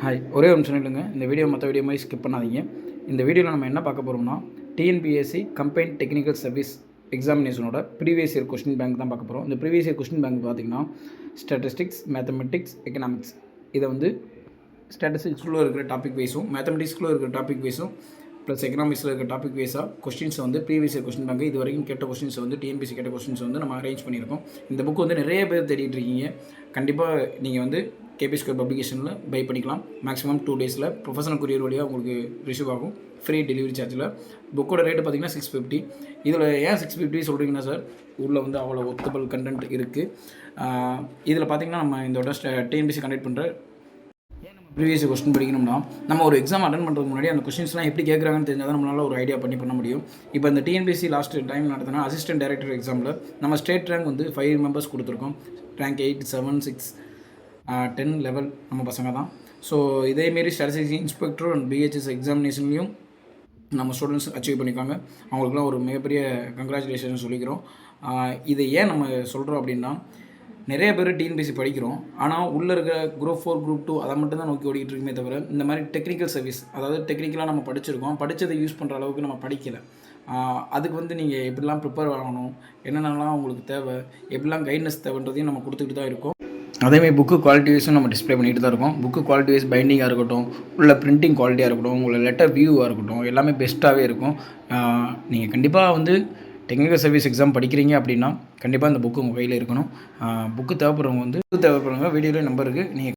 Hi, ஒரே ஒரு நிமிஷம் நில்லுங்க. இந்த வீடியோ மற்ற வீடியோ மாதிரி ஸ்கிப் பண்ணாதீங்க. இந்த வீடியோவில் நம்ம என்ன பார்க்க போகிறோம்னா, டிஎன்பிஎஸ்சி கம்பைன்ட் டெக்னிக்கல் சர்வீஸ் எக்ஸாமினேஷனோட ப்ரீவியஸ் இயர் கொஸ்டின் பேங்க் தான் பார்க்க போகிறோம். இந்த ப்ரீவியஸ் இயர் கொஸ்டின் பேங்க் பார்த்திங்கன்னா ஸ்டாட்டிஸ்டிக்ஸ், மேத்தமெட்டிக்ஸ், எக்கனாமிக்ஸ், இதை வந்து ஸ்டாட்டிஸ்டிக்ஸ்குள்ளே இருக்கிற டாபிக் வைஸும், மேத்தமெட்டிக்ஸ்குள்ளே இருக்கிற டாபிக் வைஸும் ப்ளஸ் எக்கனாமிக்ஸில் இருக்கிற டாபிக் வைஸாக கொஸ்டின்ஸை வந்து ப்ரீவியஸ் இயர் கொஸ்டின் பேங்க் இது வரைக்கும் கேட்ட கொஸ்டின்ஸை வந்து டிஎன்பிஎஸ்சி கேட்ட கொஸ்டின்ஸ் வந்து நம்ம அரேஞ்ச் பண்ணியிருக்கோம். இந்த புக் வந்து நிறைய பேர் தேடிட்டு இருக்கீங்க. கண்டிப்பாக நீங்கள் வந்து கேபி ஸ்கொயர் பப்ளிகேஷனில் பை பண்ணிக்கலாம். மேக்ஸிமம் 2 டேஸில் ப்ரொஃபஷனல் கொரியர் வழியாக உங்களுக்கு ரிசீவ் ஆகும். ஃப்ரீ டெலிவரி சார்ஜில். புக்கோட ரேட்டு பார்த்திங்கன்னா 650. இதில் ஏன் 650 சொல்கிறீங்கன்னா சார், உள்ளே வந்து அவ்வளோ ஒர்த்தபிள் கண்டென்ட் இருக்குது. இதில் பார்த்திங்கன்னா நம்ம இதோட டிஎன்பிஎஸ்சி கண்டக்ட் பண்ணுற ப்ரீவியஸ் கொஸ்டின் படிக்கணும்னா நம்ம ஒரு எக்ஸாம் அட்டன் பண்ணுறதுக்கு முன்னாடி அந்த கொஸ்டின்ஸ்லாம் எப்படி கேட்குறாங்கன்னு தெரிஞ்சால் தான் நம்மளால் ஒரு ஐடியா பண்ண முடியும். இப்போ இந்த டிஎன்பிஎஸ்சி லாஸ்ட் டைம் நடத்தினா அசிஸ்டன்ட் டைரக்டர் எக்ஸாமில் நம்ம ஸ்டேட் ரேங்க் வந்து 5 மெம்பர்ஸ் கொடுத்துருக்கோம். ரேங்க் 8, 7, 6, 10 லெவல் நம்ம பசங்க தான். ஸோ இதேமாரி ஸ்டாட்டிஸ்டிக்ஸ் இன்ஸ்பெக்டர் அண்ட் பிஹெச்எஸ் எக்ஸாமினேஷன்லையும் நம்ம ஸ்டூடெண்ட்ஸ் அச்சீவ் பண்ணியிருக்காங்க. அவங்களுக்குலாம் ஒரு மிகப்பெரிய கங்க்ராச்சுலேஷன் சொல்லிக்கிறோம். இதை ஏன் நம்ம சொல்கிறோம் அப்படின்னா, நிறைய பேர் டிஎன்பிஎஸ்சி படிக்கிறோம், ஆனால் உள்ளே இருக்க குரூப் 4, குரூப் 2 அதை மட்டும் தான் நோக்கி ஓடிக்கிட்டு இருக்குமே தவிர, இந்த மாதிரி டெக்னிக்கல் சர்வீஸ், அதாவது டெக்னிக்கலாக நம்ம படிச்சிருக்கோம், படித்ததை யூஸ் பண்ணுற அளவுக்கு நம்ம படிக்கலை. அதுக்கு வந்து நீங்கள் எப்படிலாம் ப்ரிப்பேர் ஆகணும், என்னென்னலாம் உங்களுக்கு தேவை, எப்படிலாம் கைட்னஸ் தேவைன்றதையும் நம்ம கொடுத்துக்கிட்டு தான் இருக்கோம். அதேமாதிரி புக்கு குவாலிட்டி வைஸும் நம்ம டிஸ்பிளே பண்ணிட்டு தான் இருக்கோம். புக்கு குவாலிட்டி வைஸ் பைண்டிங்காக இருக்கட்டும், உள்ள பிரிண்டிங் குவாலிட்டியாக இருக்கட்டும், உங்களை லெட்டர் வியூவாக இருக்கட்டும், எல்லாமே பெஸ்ட்டாகவே இருக்கும். நீங்கள் கண்டிப்பாக வந்து டெக்னிக்கல் சர்வீஸ் எக்ஸாம் படிக்கிறீங்க அப்படின்னா கண்டிப்பாக இந்த புக்கு உங்கள் கையில் இருக்கணும். புக்கு தேவைப்படுறவங்க வீடியோவில் நம்பர் இருக்குது, நீங்கள்